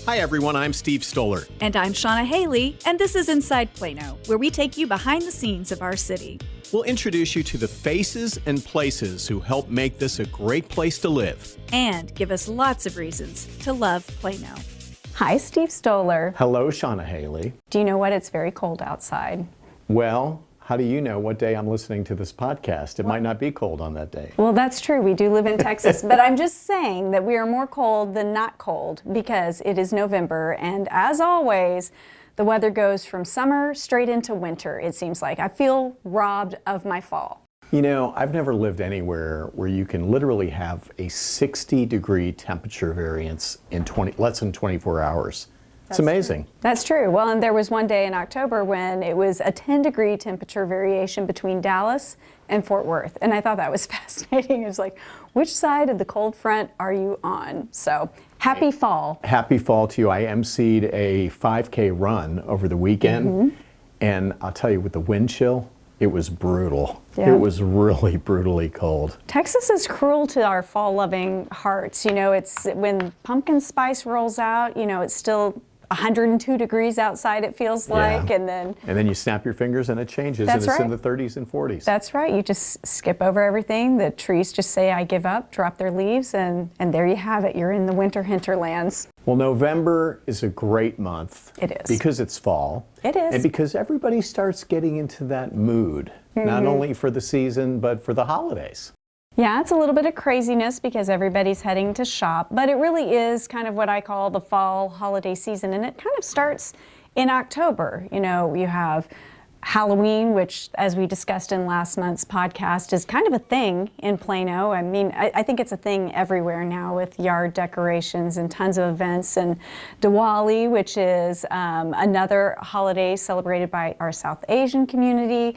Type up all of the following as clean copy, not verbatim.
Hi everyone, I'm Steve Stoller. And I'm Shannah Haley, and this is Inside Plano, where we take you behind the scenes of our city. We'll introduce you to the faces and places who help make this a great place to live. And give us lots of reasons to love Plano. Hi, Steve Stoller. Hello, Shannah Haley. Do you know what? It's very cold outside. Well, how do you know what day I'm listening to this podcast? It might not be cold on that day. Well, that's true. We do live in Texas. But I'm just saying that we are more cold than not cold because it is November. And as always, the weather goes from summer straight into winter, it seems like. I feel robbed of my fall. You know, I've never lived anywhere where you can literally have a 60-degree temperature variance in less than 24 hours. It's amazing. That's true. Well, and there was one day in October when it was a 10-degree temperature variation between Dallas and Fort Worth. And I thought that was fascinating. It was like, which side of the cold front are you on? So, happy fall. Happy fall to you. I emceed a 5K run over the weekend. And I'll tell you, with the wind chill, it was brutal. Yeah. It was really brutally cold. Texas is cruel to our fall-loving hearts. You know, it's when pumpkin spice rolls out, you know, it's still 102 degrees outside, it feels like, Yeah. and then you snap your fingers and it changes, That's and it's right. in the 30s and 40s. That's right. You just skip over everything. The trees just say, I give up, drop their leaves, and there you have it. You're in the winter hinterlands. Well, November is a great month. It is. Because it's fall. It is. And because everybody starts getting into that mood, not only for the season, but for the holidays. Yeah, it's a little bit of craziness because everybody's heading to shop, but it really is kind of what I call the fall holiday season, and it kind of starts in October. You know, you have Halloween, which, as we discussed in last month's podcast, is kind of a thing in Plano. I mean, I think it's a thing everywhere now with yard decorations and tons of events. And Diwali, which is another holiday celebrated by our South Asian community.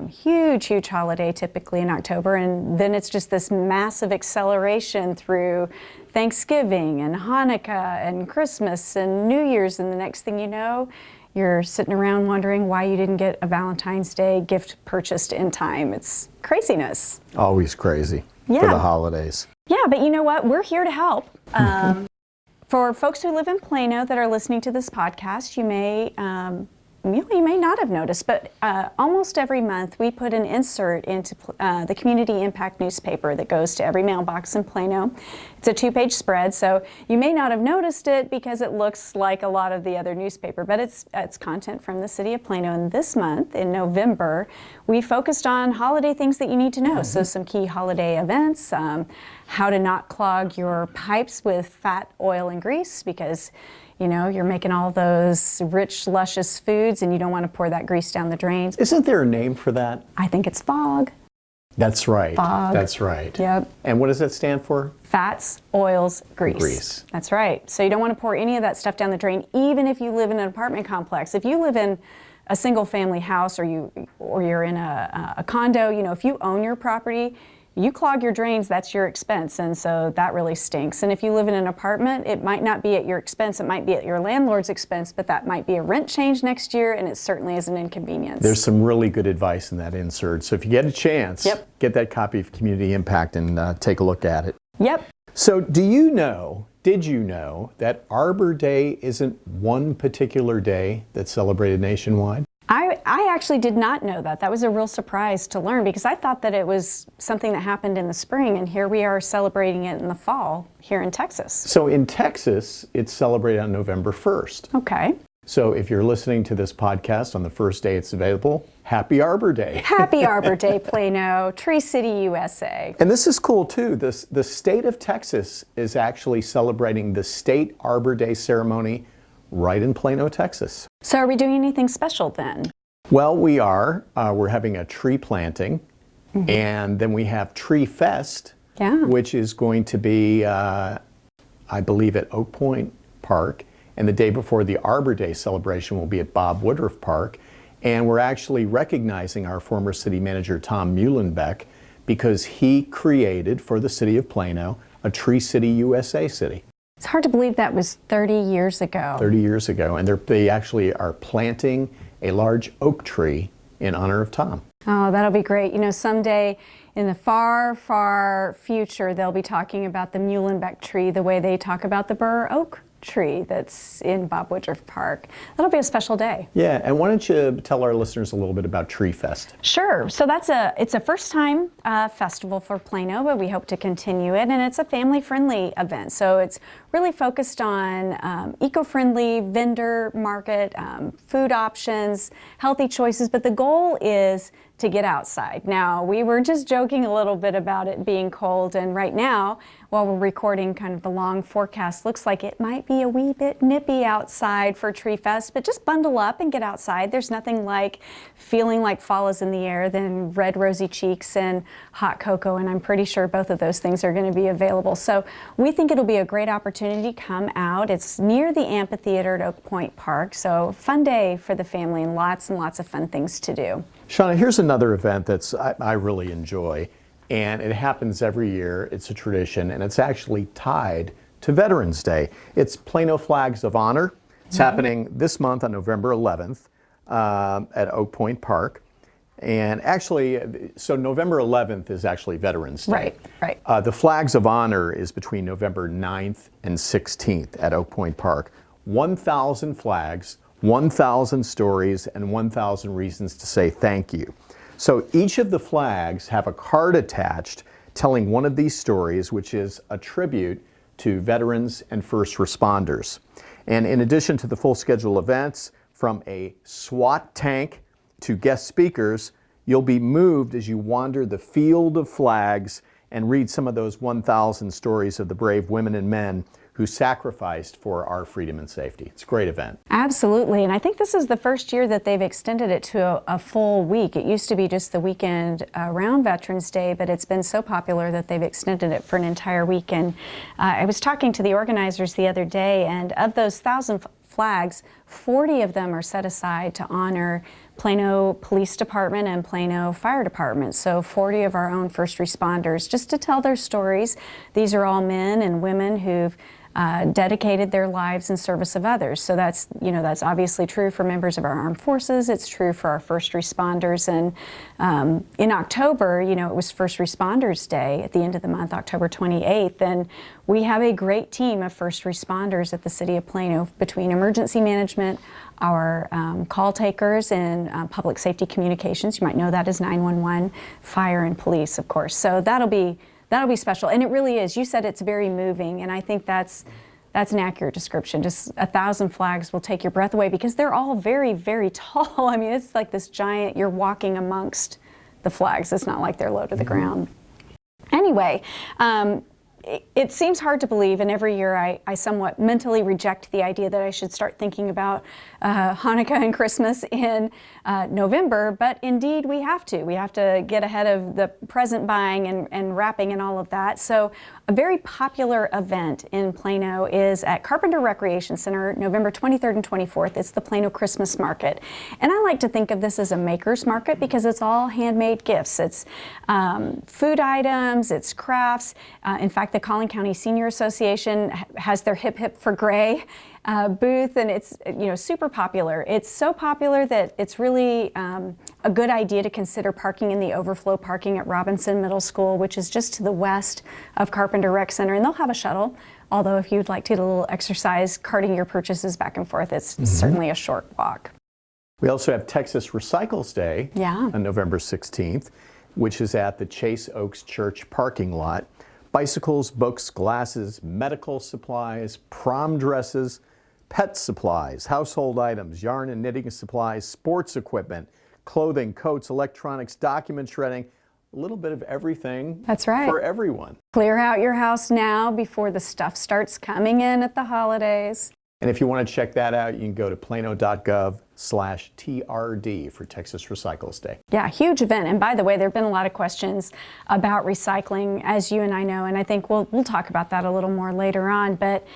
Huge holiday typically in October. And then it's just this massive acceleration through Thanksgiving and Hanukkah and Christmas and New Year's. And the next thing you know, you're sitting around wondering why you didn't get a Valentine's Day gift purchased in time. It's craziness. Always crazy for the holidays. Yeah, but you know what? We're here to help. For folks who live in Plano that are listening to this podcast, you may not have noticed, but almost every month we put an insert into the Community Impact newspaper that goes to every mailbox in Plano. It's a 2-page spread, so you may not have noticed it because it looks like a lot of the other newspaper, but it's content from the city of Plano. And this month, in November, we focused on holiday things that you need to know. So some key holiday events, how to not clog your pipes with fat, oil, and grease, because you know, you're making all those rich, luscious foods and you don't want to pour that grease down the drains. Isn't there a name for that? I think it's fog. That's right. Fog. That's right. Yep. And what does that stand for? Fats, oils, grease. That's right. So you don't want to pour any of that stuff down the drain, even if you live in an apartment complex. If you live in a single family house or you're in a condo, you know, if you own your property, you clog your drains, that's your expense, and so that really stinks. And if you live in an apartment, it might not be at your expense, it might be at your landlord's expense, but that might be a rent change next year, and it certainly is an inconvenience. There's some really good advice in that insert, so if you get a chance, get that copy of Community Impact and take a look at it. Yep. So did you know that Arbor Day isn't one particular day that's celebrated nationwide? I actually did not know that. That was a real surprise to learn because I thought that it was something that happened in the spring, and here we are celebrating it in the fall here in Texas. So in Texas, it's celebrated on November 1st. Okay. So if you're listening to this podcast on the first day it's available, happy Arbor Day. Happy Arbor Day, Plano, Tree City, USA. And this is cool too. The state of Texas is actually celebrating the State Arbor Day ceremony right in Plano, Texas. So are we doing anything special then? Well, we are. We're having a tree planting, and then we have Tree Fest, which is going to be, I believe, at Oak Point Park. And the day before the Arbor Day celebration will be at Bob Woodruff Park. And we're actually recognizing our former city manager, Tom Muhlenbeck, because he created for the city of Plano a Tree City, USA city. It's hard to believe that was 30 years ago. 30 years ago. And they actually are planting a large oak tree in honor of Tom. Oh, that'll be great. You know, someday in the far, far future, they'll be talking about the Muhlenbeck tree the way they talk about the Burr Oak tree that's in Bob Woodruff Park. That'll be a special day. Yeah, and why don't you tell our listeners a little bit about Tree Fest? Sure. So it's a first time festival for Plano, but we hope to continue it, and it's a family friendly event. So it's really focused on eco-friendly vendor market, food options, healthy choices, but the goal is to get outside. Now, we were just joking a little bit about it being cold, and right now, while we're recording kind of the long forecast, looks like it might be a wee bit nippy outside for Tree Fest, but just bundle up and get outside. There's nothing like feeling like fall is in the air than red rosy cheeks and hot cocoa, and I'm pretty sure both of those things are going to be available. So we think it'll be a great opportunity to come out. It's near the amphitheater at Oak Point Park, so fun day for the family and lots of fun things to do. Shannah, here's another event that's I really enjoy, and it happens every year. It's a tradition, and it's actually tied to Veterans Day. It's Plano Flags of Honor. It's happening this month on November 11th at Oak Point Park. And actually, so November 11th is actually Veterans Day. Right. The Flags of Honor is between November 9th and 16th at Oak Point Park. 1,000 flags, 1,000 stories, and 1,000 reasons to say thank you. So each of the flags have a card attached telling one of these stories, which is a tribute to veterans and first responders. And in addition to the full schedule events, from a SWAT tank to guest speakers, you'll be moved as you wander the field of flags and read some of those 1,000 stories of the brave women and men who sacrificed for our freedom and safety. It's a great event. Absolutely, and I think this is the first year that they've extended it to a full week. It used to be just the weekend around Veterans Day, but it's been so popular that they've extended it for an entire week. And I was talking to the organizers the other day, and of those 1,000 flags, 40 of them are set aside to honor Plano Police Department and Plano Fire Department. So 40 of our own first responders, just to tell their stories. These are all men and women who've dedicated their lives in service of others. So that's obviously true for members of our armed forces. It's true for our first responders. And in October, it was First Responders Day at the end of the month, October 28th. And we have a great team of first responders at the City of Plano between emergency management, our call takers, and public safety communications. You might know that as 911, fire, and police, of course. So that'll be special, and it really is. You said it's very moving, and I think that's an accurate description. Just 1,000 flags will take your breath away because they're all very, very tall. I mean, it's like this giant, you're walking amongst the flags. It's not like they're low to the ground. Anyway, it seems hard to believe, and every year I somewhat mentally reject the idea that I should start thinking about Hanukkah and Christmas in November, but indeed we have to. We have to get ahead of the present buying and wrapping and all of that. So a very popular event in Plano is at Carpenter Recreation Center, November 23rd and 24th. It's the Plano Christmas Market. And I like to think of this as a maker's market because it's all handmade gifts. It's food items, it's crafts. In fact, the Collin County Senior Association has their Hip Hip for Gray booth, and it's super popular. It's so popular that it's really a good idea to consider parking in the overflow parking at Robinson Middle School, which is just to the west of Carpenter Rec Center, and they'll have a shuttle. Although if you'd like to get a little exercise carting your purchases back and forth, it's certainly a short walk. We also have Texas Recycles Day on November 16th, which is at the Chase Oaks Church parking lot. Bicycles, books, glasses, medical supplies, prom dresses, pet supplies, household items, yarn and knitting supplies, sports equipment, clothing, coats, electronics, document shredding, a little bit of everything. That's right. For everyone. Clear out your house now before the stuff starts coming in at the holidays. And if you want to check that out, you can go to plano.gov/TRD for Texas Recycles Day. Yeah, huge event. And by the way, there have been a lot of questions about recycling, as you and I know, and I think we'll talk about that a little more later on. But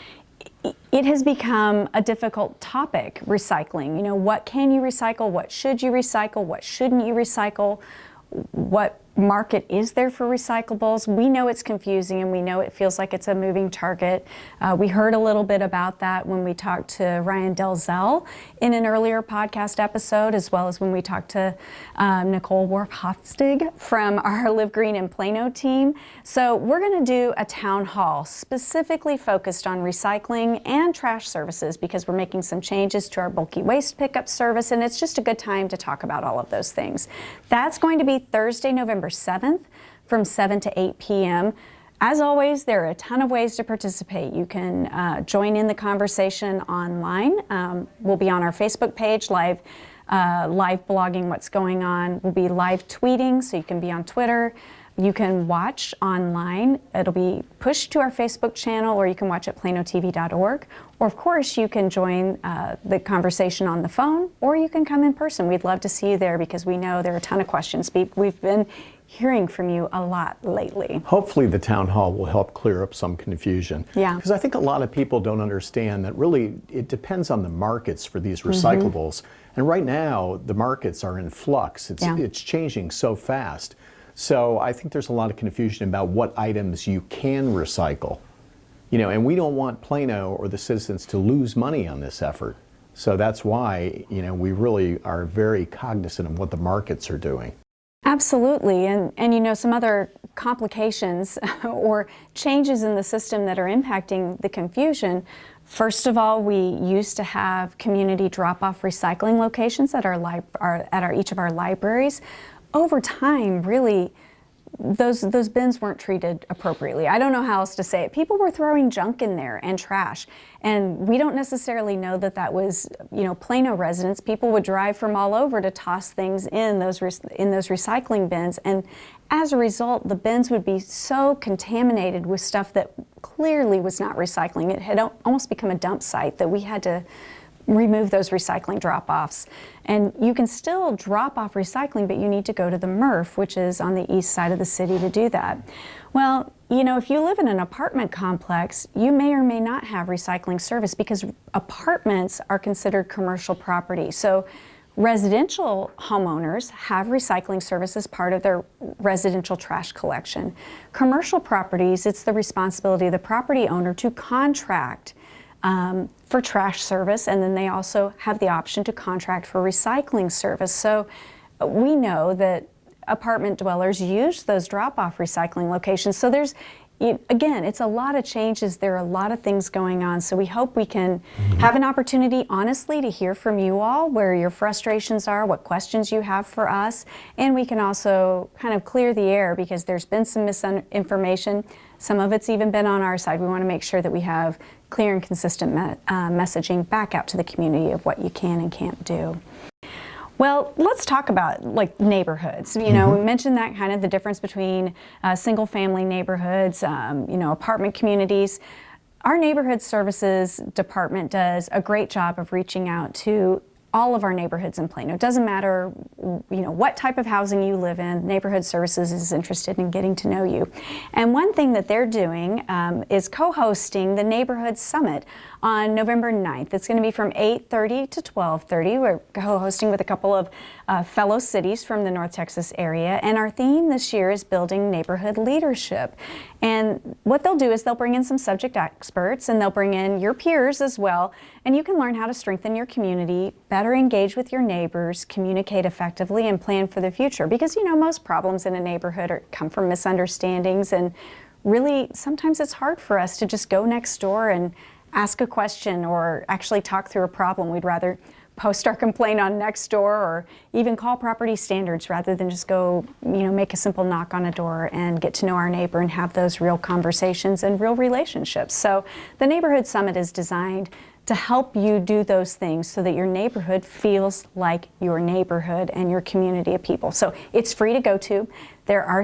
it has become a difficult topic, recycling. What can you recycle? What should you recycle? What shouldn't you recycle? What market is there for recyclables. We know it's confusing and we know it feels like it's a moving target. We heard a little bit about that when we talked to Ryan Delzell in an earlier podcast episode, as well as when we talked to Nicole Worf-Hofstig from our Live Green in Plano team. So we're going to do a town hall specifically focused on recycling and trash services because we're making some changes to our bulky waste pickup service, and it's just a good time to talk about all of those things. That's going to be Thursday, November 7th from 7 to 8 p.m. As always, there are a ton of ways to participate. You can join in the conversation online. We'll be on our Facebook page, live blogging what's going on. We'll be live tweeting, so you can be on Twitter. You can watch online. It'll be pushed to our Facebook channel, or you can watch at planotv.org. Or of course, you can join the conversation on the phone, or you can come in person. We'd love to see you there because we know there are a ton of questions. We've been hearing from you a lot lately. Hopefully the town hall will help clear up some confusion. Yeah. Because I think a lot of people don't understand that really it depends on the markets for these recyclables. And right now, the markets are in flux. It's changing so fast. So I think there's a lot of confusion about what items you can recycle. And we don't want Plano or the citizens to lose money on this effort. So that's why, we really are very cognizant of what the markets are doing. Absolutely, and some other complications or changes in the system that are impacting the confusion. First of all, we used to have community drop-off recycling locations at each of our libraries. Over time, really, those bins weren't treated appropriately. I don't know how else to say it. People were throwing junk in there and trash, and we don't necessarily know that was, Plano residents. People would drive from all over to toss things in those recycling bins, and as a result, the bins would be so contaminated with stuff that clearly was not recycling. It had almost become a dump site that we had to remove those recycling drop-offs. And you can still drop off recycling, but you need to go to the MRF, which is on the east side of the city, to do that. Well, if you live in an apartment complex, you may or may not have recycling service because apartments are considered commercial property. So residential homeowners have recycling service as part of their residential trash collection. Commercial properties, it's the responsibility of the property owner to contract for trash service, and then they also have the option to contract for recycling service. So we know that apartment dwellers use those drop-off recycling locations. So again, it's a lot of changes. There are a lot of things going on. So we hope we can have an opportunity, honestly, to hear from you all, where your frustrations are, what questions you have for us. And we can also kind of clear the air because there's been some misinformation. Some of it's even been on our side. We want to make sure that we have clear and consistent messaging back out to the community of what you can and can't do. Well, let's talk about neighborhoods. We mentioned that kind of the difference between single family neighborhoods, apartment communities. Our neighborhood services department does a great job of reaching out to all of our neighborhoods in Plano. It doesn't matter, what type of housing you live in. Neighborhood Services is interested in getting to know you. And one thing that they're doing is co-hosting the Neighborhood Summit on November 9th. It's going to be from 8:30 to 12:30. We're co-hosting with a couple of fellow cities from the North Texas area, and our theme this year is building neighborhood leadership. And what they'll do is they'll bring in some subject experts, and they'll bring in your peers as well, and you can learn how to strengthen your community, better engage with your neighbors, communicate effectively, and plan for the future. Because most problems in a neighborhood come from misunderstandings, and really sometimes it's hard for us to just go next door and ask a question or actually talk through a problem. We'd rather post our complaint on Nextdoor or even call property standards rather than just go, make a simple knock on a door and get to know our neighbor and have those real conversations and real relationships. So the Neighborhood Summit is designed to help you do those things so that your neighborhood feels like your neighborhood and your community of people. So it's free to go to. There are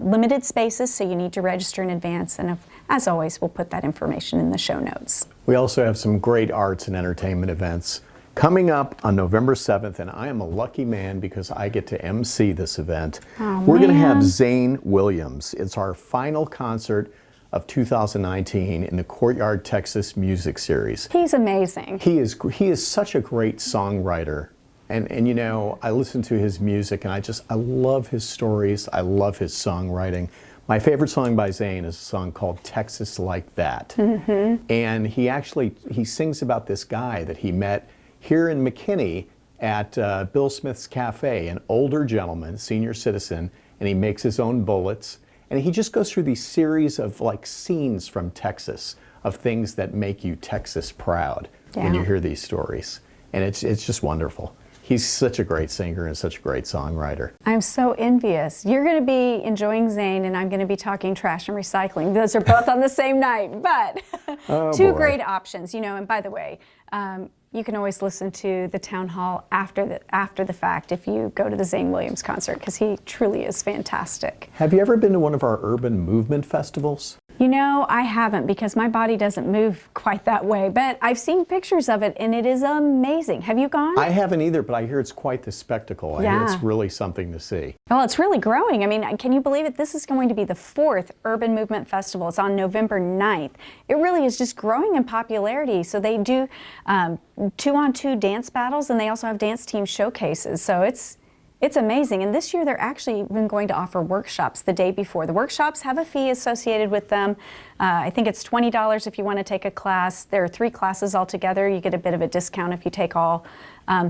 limited spaces, so you need to register in advance. And as always, we'll put that information in the show notes. We also have some great arts and entertainment events coming up on November 7th, and I am a lucky man because I get to MC this event. We're going to have Sain Williams. It's our final concert of 2019 in the Courtyard Texas Music Series. He's amazing. He is such a great songwriter And you know, I listen to his music and I love his stories. I love his songwriting. My favorite song by Sain is a song called Texas Like That. And he sings about this guy that he met here in McKinney at Bill Smith's Cafe, an older gentleman, senior citizen, and he makes his own bullets. And he just goes through these series of like scenes from Texas of things that make you Texas proud when you hear these stories. And it's just wonderful. He's such a great singer and such a great songwriter. I'm so envious. You're going to be enjoying Sain, and I'm going to be talking trash and recycling. Those are both on the same night, but two great options. You know, and by the way, you can always listen to the town hall after the fact if you go to the Sain Williams concert, because he truly is fantastic. Have you ever been to one of our urban movement festivals? You know, I haven't, because my body doesn't move quite that way, but I've seen pictures of it and it is amazing. Have you gone? I haven't either, but I hear it's quite the spectacle. I hear it's really something to see. Well, it's really growing. I mean, can you believe it? This is going to be the 4th Urban Movement Festival. It's on November 9th. It really is just growing in popularity. So they do 2-on-2 dance battles, and they also have dance team showcases. So it's amazing. And this year they're actually even going to offer workshops the day before. The workshops have a fee associated with them. I think it's $20 if you want to take a class. There are 3 classes altogether. You get a bit of a discount if you take all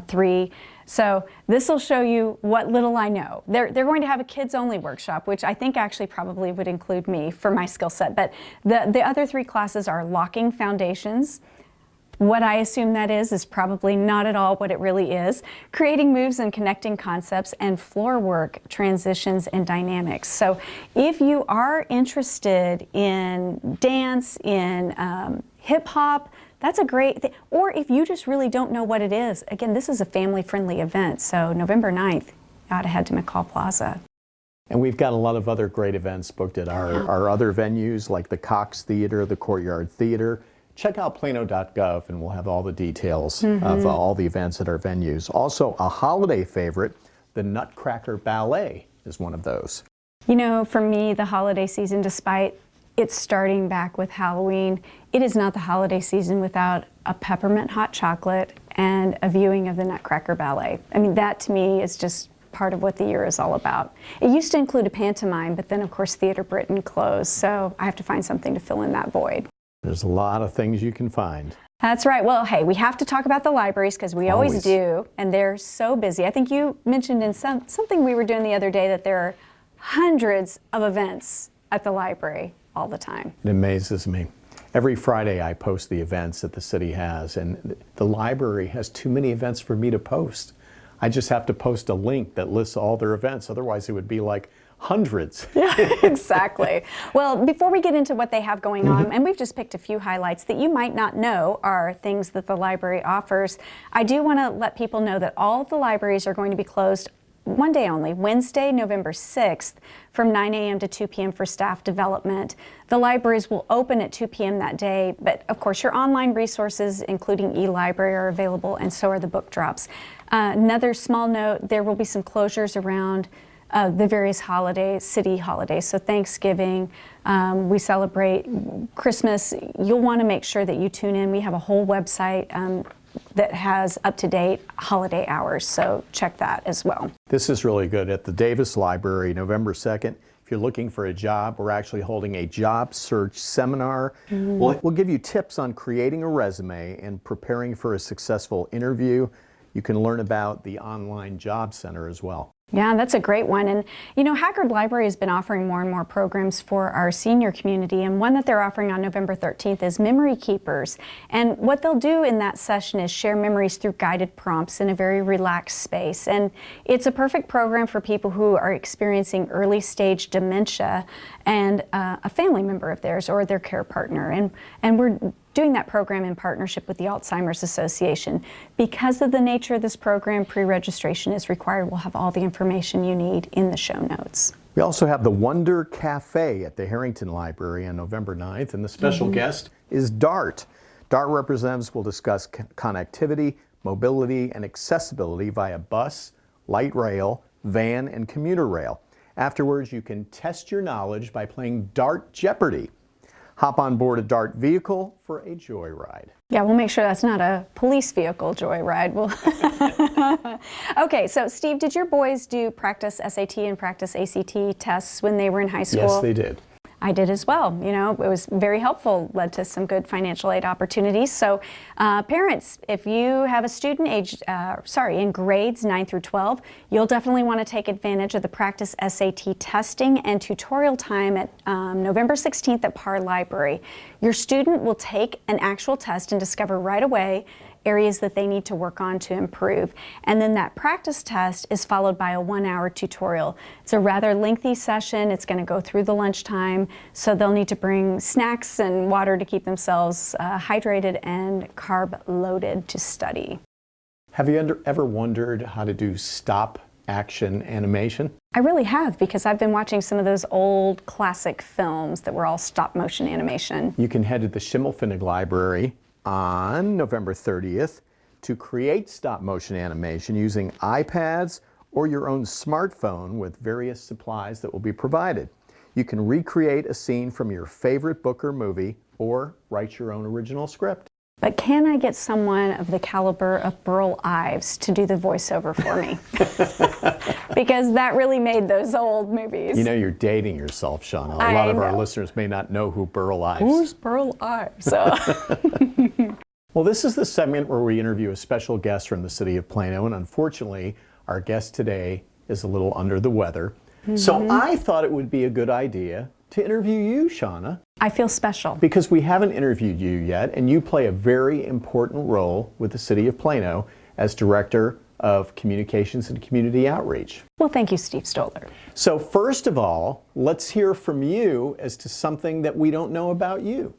3. So this will show you what little I know. They're going to have a kids-only workshop, which I think actually probably would include me for my skill set. But the other 3 classes are locking foundations. What I assume that is probably not at all what it really is. Creating moves and connecting concepts, and floor work, transitions, and dynamics. So if you are interested in dance, in hip hop, that's a great thing. Or if you just really don't know what it is, again, this is a family-friendly event. So November 9th, you ought to head to McCall Plaza. And we've got a lot of other great events booked at our other venues, like the Cox Theater, the Courtyard Theater. Check out plano.gov and we'll have all the details of all the events at our venues. Also, a holiday favorite, the Nutcracker Ballet is one of those. You know, for me, the holiday season, despite it starting back with Halloween, it is not the holiday season without a peppermint hot chocolate and a viewing of the Nutcracker Ballet. I mean, that to me is just part of what the year is all about. It used to include a pantomime, but then of course Theater Britain closed, so I have to find something to fill in that void. There's a lot of things you can find. That's right. Well, hey, we have to talk about the libraries, because we always do, and they're so busy. I think you mentioned in something we were doing the other day that there are hundreds of events at the library all the time. It amazes me. Every Friday I post the events that the city has, and the library has too many events for me to post. I just have to post a link that lists all their events, otherwise it would be like hundreds. Yeah, exactly. Well, before we get into what they have going on, and we've just picked a few highlights that you might not know are things that the library offers, I do want to let people know that all of the libraries are going to be closed one day only, Wednesday, November 6th, from 9 a.m. to 2 p.m. for staff development. The libraries will open at 2 p.m. that day, but of course your online resources, including e-library, are available, and so are the book drops. Another small note, there will be some closures around the various holidays, city holidays. So Thanksgiving, we celebrate Christmas. You'll want to make sure that you tune in. We have a whole website that has up-to-date holiday hours, so check that as well. This is really good. At the Davis Library, November 2nd, if you're looking for a job, we're actually holding a job search seminar. We'll give you tips on creating a resume and preparing for a successful interview. You can learn about the online job center as well. Yeah, that's a great one. And you know, Haggard Library has been offering more and more programs for our senior community, and one that they're offering on November 13th is Memory Keepers. And what they'll do in that session is share memories through guided prompts in a very relaxed space. And it's a perfect program for people who are experiencing early stage dementia and a family member of theirs or their care partner. And we're doing that program in partnership with the Alzheimer's Association. Because of the nature of this program, pre-registration is required. We'll have all the information you need in the show notes. We also have the Wonder Cafe at the Harrington Library on November 9th, and the special guest is DART. DART representatives will discuss connectivity, mobility, and accessibility via bus, light rail, van, and commuter rail. Afterwards, you can test your knowledge by playing DART Jeopardy! Hop on board a DART vehicle for a joyride. Yeah, we'll make sure that's not a police vehicle joyride. Okay, so Steve, did your boys do practice SAT and practice ACT tests when they were in high school? Yes, they did. I did as well. You know, it was very helpful, led to some good financial aid opportunities. So parents, if you have a student in grades 9 through 12, you'll definitely want to take advantage of the practice SAT testing and tutorial time at November 16th at Parr Library. Your student will take an actual test and discover right away areas that they need to work on to improve. And then that practice test is followed by a 1-hour tutorial. It's a rather lengthy session. It's going to go through the lunchtime, so they'll need to bring snacks and water to keep themselves hydrated and carb loaded to study. Have you ever wondered how to do stop action animation? I really have, because I've been watching some of those old classic films that were all stop motion animation. You can head to the Schimmelfinnig Library on November 30th to create stop motion animation using iPads or your own smartphone with various supplies that will be provided. You can recreate a scene from your favorite book or movie or write your own original script. But can I get someone of the caliber of Burl Ives to do the voiceover for me? Because that really made those old movies. You know, you're dating yourself, Shannah. A lot of our listeners may not know who Burl Ives is. Who's Burl Ives? Well, this is the segment where we interview a special guest from the city of Plano, and unfortunately, our guest today is a little under the weather. So I thought it would be a good idea to interview you, Shannah. I feel special. Because we haven't interviewed you yet, and you play a very important role with the city of Plano as Director of Communications and Community Outreach. Well, thank you, Steve Stoller. So first of all, let's hear from you as to something that we don't know about you.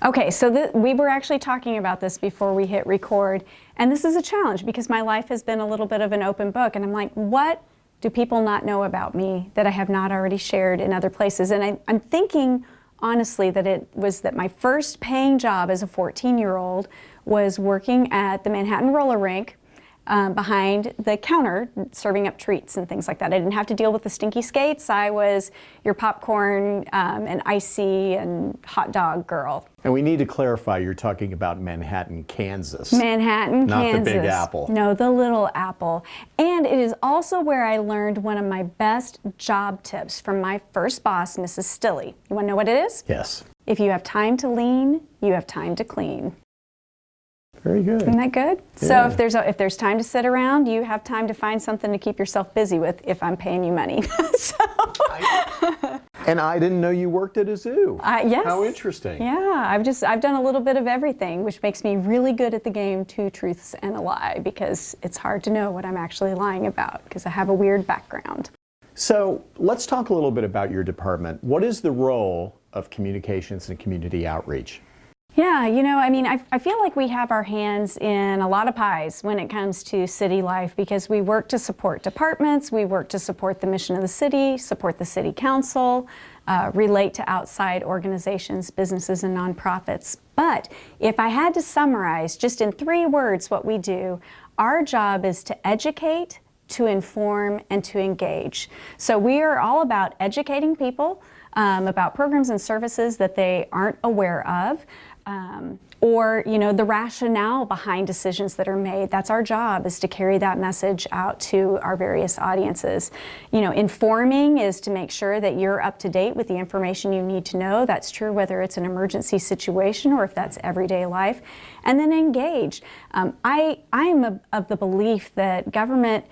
Okay, so we were actually talking about this before we hit record, and this is a challenge because my life has been a little bit of an open book, and I'm like, what do people not know about me that I have not already shared in other places? And I'm thinking, honestly, that it was that my first paying job as a 14-year-old was working at the Manhattan roller rink behind the counter, serving up treats and things like that. I didn't have to deal with the stinky skates. I was your popcorn and icy and hot dog girl. And we need to clarify, you're talking about Manhattan, Kansas. Manhattan, not Kansas. Not the Big Apple. No, the Little Apple. And it is also where I learned one of my best job tips from my first boss, Mrs. Stilley. You want to know what it is? Yes. If you have time to lean, you have time to clean. Very good. Isn't that good? Yeah. So if there's time to sit around, you have time to find something to keep yourself busy with if I'm paying you money. And I didn't know you worked at a zoo. Yes. How interesting. Yeah, I've done a little bit of everything, which makes me really good at the game Two Truths and a Lie, because it's hard to know what I'm actually lying about because I have a weird background. So let's talk a little bit about your department. What is the role of communications and community outreach? Yeah, you know, I mean, I feel like we have our hands in a lot of pies when it comes to city life because we work to support departments, we work to support the mission of the city, support the city council, relate to outside organizations, businesses, and nonprofits. But if I had to summarize just in 3 words what we do, our job is to educate, to inform, and to engage. So we are all about educating people about programs and services that they aren't aware of. Or, you know, the rationale behind decisions that are made. That's our job, is to carry that message out to our various audiences. You know, informing is to make sure that you're up to date with the information you need to know. That's true whether it's an emergency situation or if that's everyday life. And then engage. I am of the belief that government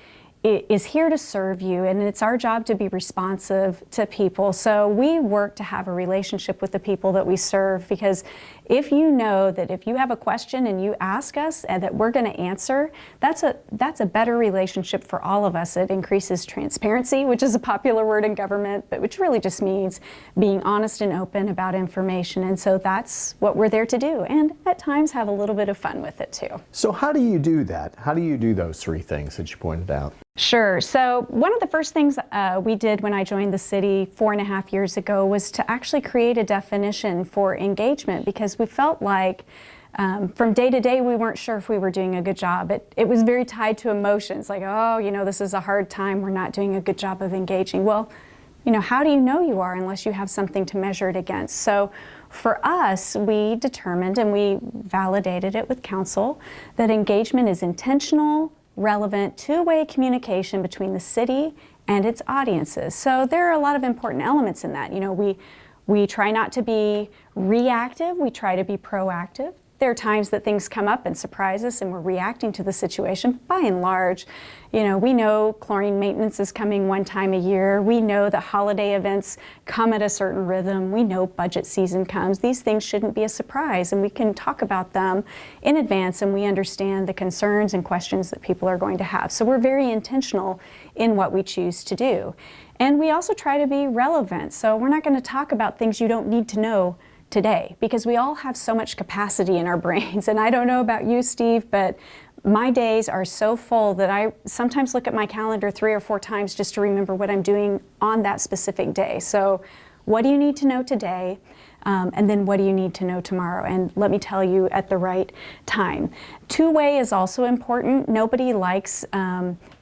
is here to serve you, and it's our job to be responsive to people. So we work to have a relationship with the people that we serve, because if you know that if you have a question and you ask us and that we're going to answer, that's a better relationship for all of us. It increases transparency, which is a popular word in government, but which really just means being honest and open about information. And so that's what we're there to do, and at times have a little bit of fun with it too. So how do you do that? How do you do those 3 things that you pointed out? Sure. So one of the first things we did when I joined the city 4.5 years ago was to actually create a definition for engagement, because we felt like from day to day we weren't sure if we were doing a good job. It was very tied to emotions, like, oh, you know, this is a hard time, we're not doing a good job of engaging. Well, you know, how do you know you are unless you have something to measure it against? So for us, we determined and we validated it with council that engagement is intentional, relevant, two-way communication between the city and its audiences. So there are a lot of important elements in that. You know, we try not to be reactive, we try to be proactive. There are times that things come up and surprise us and we're reacting to the situation. By and large, you know, we know chlorine maintenance is coming one time a year. We know that holiday events come at a certain rhythm. We know budget season comes. These things shouldn't be a surprise, and we can talk about them in advance, and we understand the concerns and questions that people are going to have. So we're very intentional in what we choose to do. And we also try to be relevant. So we're not going to talk about things you don't need to know today, because we all have so much capacity in our brains. And I don't know about you, Steve, but my days are so full that I sometimes look at my calendar 3 or 4 times just to remember what I'm doing on that specific day. So what do you need to know today? And then what do you need to know tomorrow? And let me tell you at the right time. Two-way is also important. Nobody likes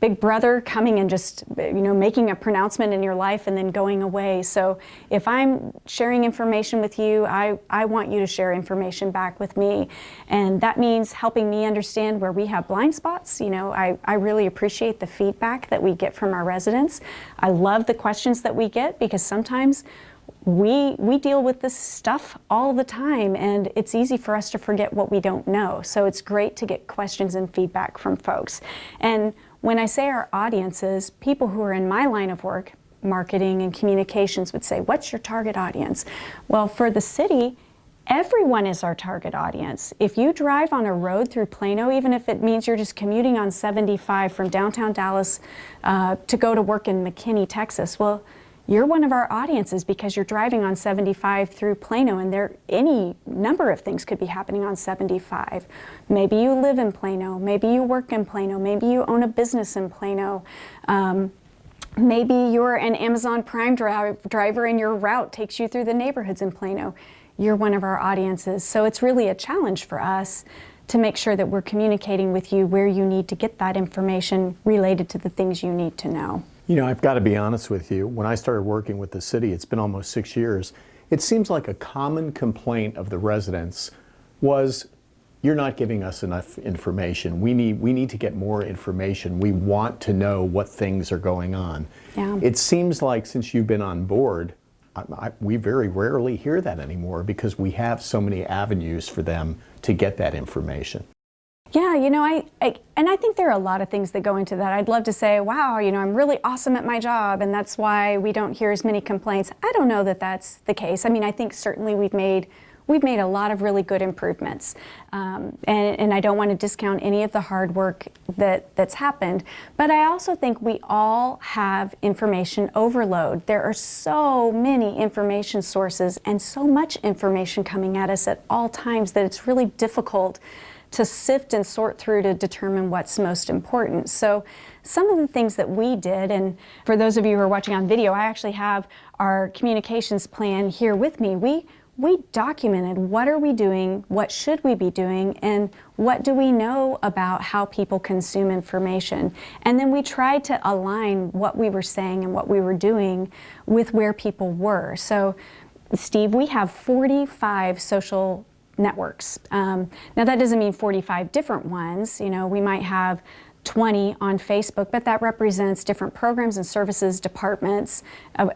Big Brother coming and just, you know, making a pronouncement in your life and then going away. So if I'm sharing information with you, I want you to share information back with me. And that means helping me understand where we have blind spots. You know, I really appreciate the feedback that we get from our residents. I love the questions that we get, because sometimes we deal with this stuff all the time, and it's easy for us to forget what we don't know. So it's great to get questions and feedback from folks. And when I say our audiences, people who are in my line of work, marketing and communications, would say, what's your target audience? Well, for the city, everyone is our target audience. If you drive on a road through Plano, even if it means you're just commuting on 75 from downtown Dallas to go to work in McKinney, Texas, well, you're one of our audiences because you're driving on 75 through Plano, and there any number of things could be happening on 75. Maybe you live in Plano, maybe you work in Plano, maybe you own a business in Plano. Maybe you're an Amazon Prime driver and your route takes you through the neighborhoods in Plano. You're one of our audiences. So it's really a challenge for us to make sure that we're communicating with you where you need to get that information related to the things you need to know. You know, I've got to be honest with you. When I started working with the city, it's been almost 6 years, it seems like a common complaint of the residents was, you're not giving us enough information. We need to get more information. We want to know what things are going on. Yeah. It seems like since you've been on board, we very rarely hear that anymore, because we have so many avenues for them to get that information. Yeah, you know, I think there are a lot of things that go into that. I'd love to say, wow, you know, I'm really awesome at my job, and that's why we don't hear as many complaints. I don't know that that's the case. I mean, I think certainly we've made a lot of really good improvements, and I don't want to discount any of the hard work that's happened. But I also think we all have information overload. There are so many information sources and so much information coming at us at all times that it's really difficult to sift and sort through to determine what's most important. So some of the things that we did, and for those of you who are watching on video, I actually have our communications plan here with me. We documented what are we doing, what should we be doing, and what do we know about how people consume information. And then we tried to align what we were saying and what we were doing with where people were. So Steve, we have 45 social networks. Now that doesn't mean 45 different ones. You know, we might have 20 on Facebook, but that represents different programs and services departments,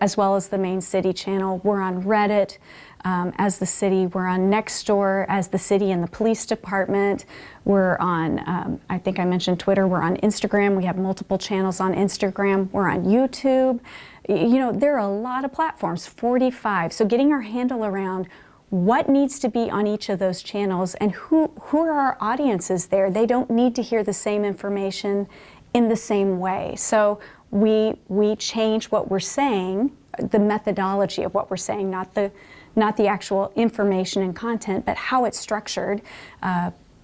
as well as the main city channel. We're on Reddit as the city. We're on Nextdoor as the city and the police department. We're on, I think I mentioned Twitter. We're on Instagram. We have multiple channels on Instagram. We're on YouTube. You know, there are a lot of platforms, 45. So getting our handle around what needs to be on each of those channels and who are our audiences there. They don't need to hear the same information in the same way. So we change what we're saying, the methodology of what we're saying, not the actual information and content, but how it's structured.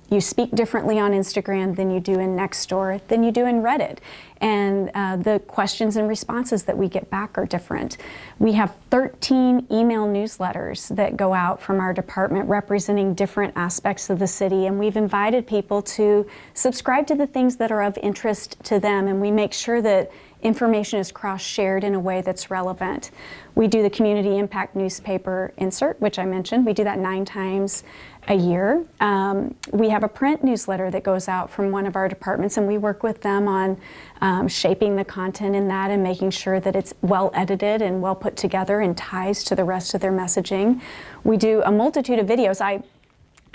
You speak differently on Instagram than you do in Nextdoor, than you do in Reddit. And the questions and responses that we get back are different. We have 13 email newsletters that go out from our department representing different aspects of the city. And we've invited people to subscribe to the things that are of interest to them. And we make sure that information is cross-shared in a way that's relevant. We do the community impact newspaper insert, which I mentioned. We do that 9 times a year. We have a print newsletter that goes out from one of our departments, and we work with them on shaping the content in that and making sure that it's well edited and well put together and ties to the rest of their messaging. We do a multitude of videos. I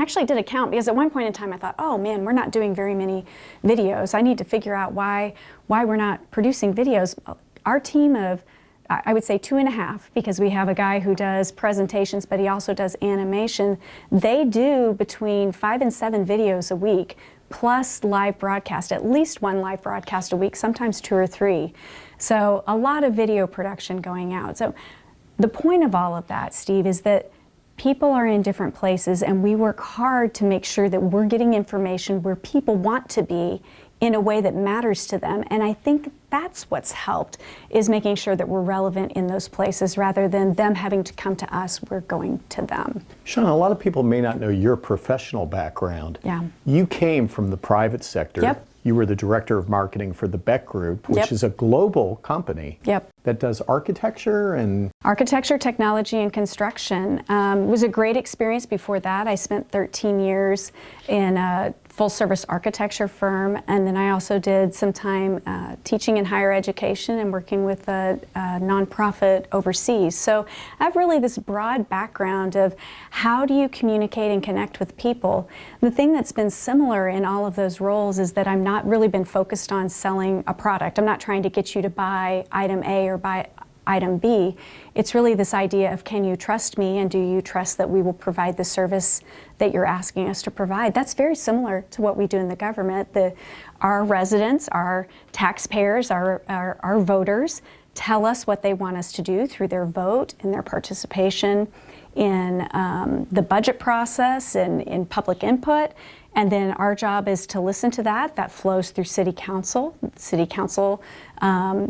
actually did a count because at one point in time I thought, oh man, we're not doing very many videos. I need to figure out why we're not producing videos. Our team of, I would say 2.5, because we have a guy who does presentations, but he also does animation. They do between 5 and 7 videos a week, plus live broadcast, at least 1 live broadcast a week, sometimes 2 or 3. So a lot of video production going out. So the point of all of that, Steve, is that people are in different places, and we work hard to make sure that we're getting information where people want to be in a way that matters to them. And I think that's what's helped, is making sure that we're relevant in those places rather than them having to come to us, we're going to them. Shannah, a lot of people may not know your professional background. Yeah. You came from the private sector. Yep. You were the director of marketing for the Beck Group, which Yep. is a global company Yep. that does architecture and... Architecture, technology, and construction. Was a great experience. Before that, I spent 13 years in a full-service architecture firm, and then I also did some time teaching in higher education and working with a nonprofit overseas. So I have really this broad background of how do you communicate and connect with people. The thing that's been similar in all of those roles is that I'm not really been focused on selling a product. I'm not trying to get you to buy item A or buy item B. It's really this idea of, can you trust me, and do you trust that we will provide the service that you're asking us to provide? That's very similar to what we do in the government. Our residents, our taxpayers, our voters tell us what they want us to do through their vote and their participation in the budget process and in public input. And then our job is to listen to that. That flows through City Council. City Council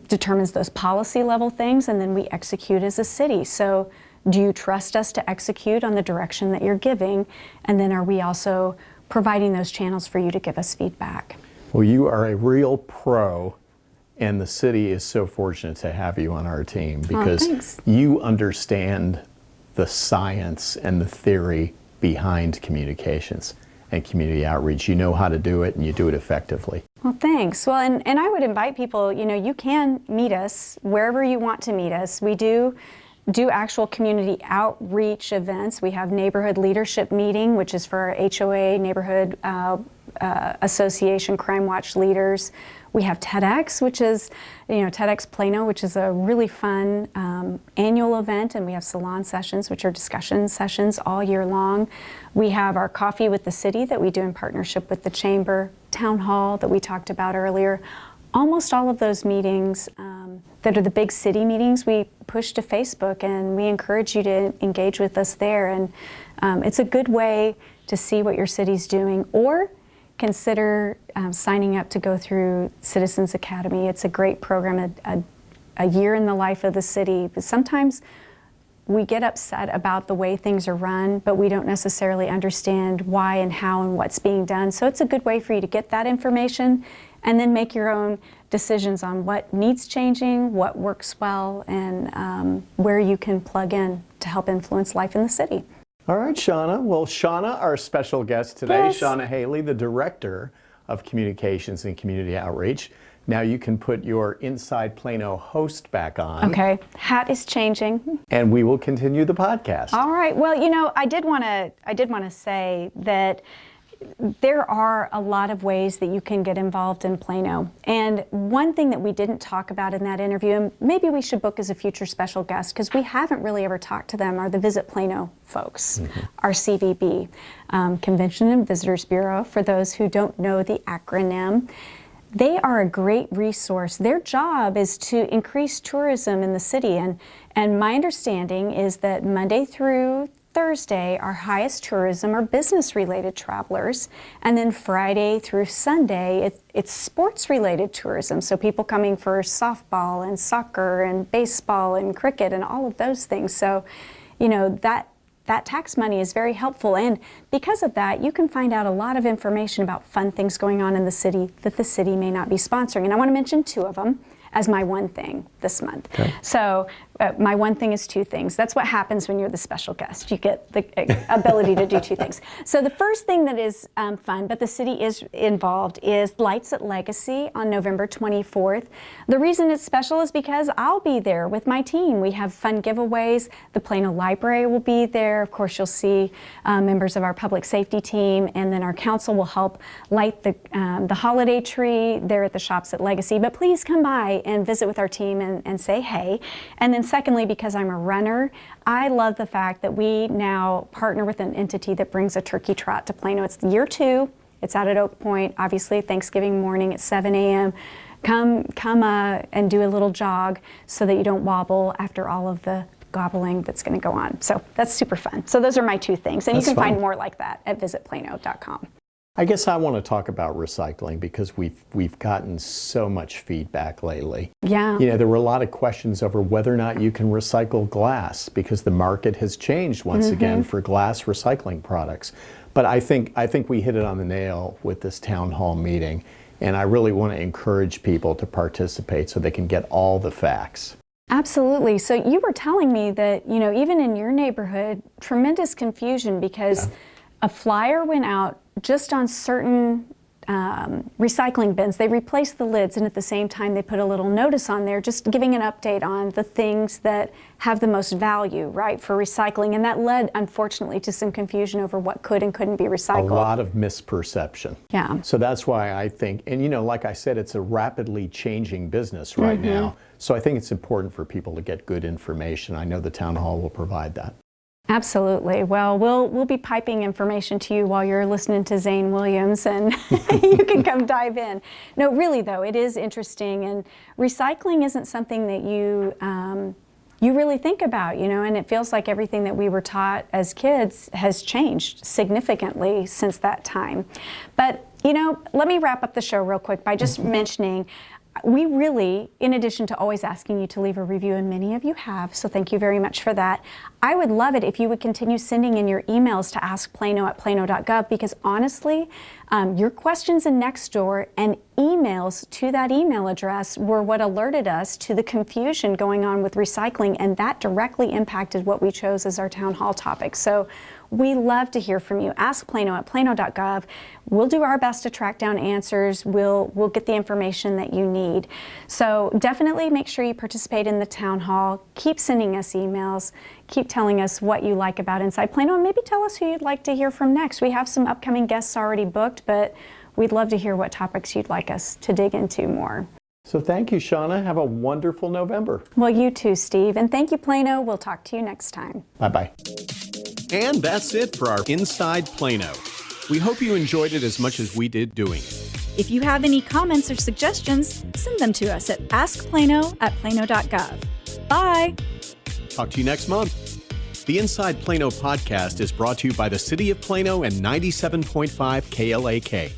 determines those policy level things, and then we execute as a city. So do you trust us to execute on the direction that you're giving? And then are we also providing those channels for you to give us feedback? Well, you are a real pro, and the city is so fortunate to have you on our team because you understand the science and the theory behind communications and community outreach. You know how to do it, and you do it effectively. Well, thanks. Well, and I would invite people, you can meet us wherever you want to meet us. We do actual community outreach events. We have neighborhood leadership meeting, which is for our HOA, neighborhood association, Crime Watch leaders. We have TEDx, which is, TEDx Plano, which is a really fun annual event, and we have salon sessions, which are discussion sessions all year long. We have our Coffee with the City that we do in partnership with the Chamber, Town Hall that we talked about earlier. Almost all of those meetings that are the big city meetings, we push to Facebook, and we encourage you to engage with us there. And it's a good way to see what your city's doing, or consider signing up to go through Citizens Academy. It's a great program, a year in the life of the city. But sometimes we get upset about the way things are run, but we don't necessarily understand why and how and what's being done. So it's a good way for you to get that information and then make your own decisions on what needs changing, what works well, and where you can plug in to help influence life in the city. All right, Shannah. Well, Shannah, our special guest today, Yes. Shannah Haley, the Director of Communications and Community Outreach. Now you can put your Inside Plano host back on. Okay, hat is changing. And we will continue the podcast. All right. Well, I did want to say that there are a lot of ways that you can get involved in Plano. And one thing that we didn't talk about in that interview, and maybe we should book as a future special guest, because we haven't really ever talked to them, are the Visit Plano folks, our CVB, Convention and Visitors Bureau, for those who don't know the acronym. They are a great resource. Their job is to increase tourism in the city. And my understanding is that Monday through Thursday, our highest tourism are business-related travelers, and then Friday through Sunday, it's sports-related tourism, so people coming for softball and soccer and baseball and cricket and all of those things. So, that tax money is very helpful, and because of that, you can find out a lot of information about fun things going on in the city that the city may not be sponsoring. And I want to mention 2 of them. as my one thing this month. Okay. So my one thing is two things. That's what happens when you're the special guest. You get the ability to do two things. So the first thing that is fun, but the city is involved, is Lights at Legacy on November 24th. The reason it's special is because I'll be there with my team. We have fun giveaways. The Plano Library will be there. Of course, you'll see members of our public safety team, and then our council will help light the holiday tree there at the shops at Legacy. But please come by and visit with our team and say hey. And then secondly, because I'm a runner, I love the fact that we now partner with an entity that brings a turkey trot to Plano. It's year 2. It's out at Oak Point, obviously Thanksgiving morning at 7 a.m. Come and do a little jog so that you don't wobble after all of the gobbling that's going to go on. So that's super fun. So those are my two things. And That's you can fun. find more like that at visitplano.com. I guess I want to talk about recycling because we've gotten so much feedback lately. Yeah. There were a lot of questions over whether or not you can recycle glass because the market has changed once again for glass recycling products. But I think we hit it on the nail with this town hall meeting, and I really want to encourage people to participate so they can get all the facts. Absolutely. So you were telling me that, even in your neighborhood, tremendous confusion because a flyer went out just on certain recycling bins. They replaced the lids, and at the same time they put a little notice on there just giving an update on the things that have the most value, right, for recycling. And that led, unfortunately, to some confusion over what could and couldn't be recycled. A lot of misperception. Yeah. So that's why I think, and like I said, it's a rapidly changing business right now. So I think it's important for people to get good information. I know the town hall will provide that. Absolutely. Well, we'll be piping information to you while you're listening to Sain Williams, and you can come dive in. No, really though, it is interesting, and recycling isn't something that you really think about, and it feels like everything that we were taught as kids has changed significantly since that time. But let me wrap up the show real quick by just mentioning. We really, in addition to always asking you to leave a review, and many of you have, so thank you very much for that, I would love it if you would continue sending in your emails to askplano@plano.gov, because honestly, your questions in Nextdoor and emails to that email address were what alerted us to the confusion going on with recycling, and that directly impacted what we chose as our town hall topic. So we love to hear from you. Askplano@plano.gov. We'll do our best to track down answers. We'll get the information that you need. So definitely make sure you participate in the town hall. Keep sending us emails. Keep telling us what you like about Inside Plano, and maybe tell us who you'd like to hear from next. We have some upcoming guests already booked, but we'd love to hear what topics you'd like us to dig into more. So thank you, Shannah. Have a wonderful November. Well, you too, Steve. And thank you, Plano. We'll talk to you next time. Bye-bye. And that's it for our Inside Plano. We hope you enjoyed it as much as we did doing it. If you have any comments or suggestions, send them to us at askplano@plano.gov. Bye! Talk to you next month. The Inside Plano podcast is brought to you by the City of Plano and 97.5 KLAK.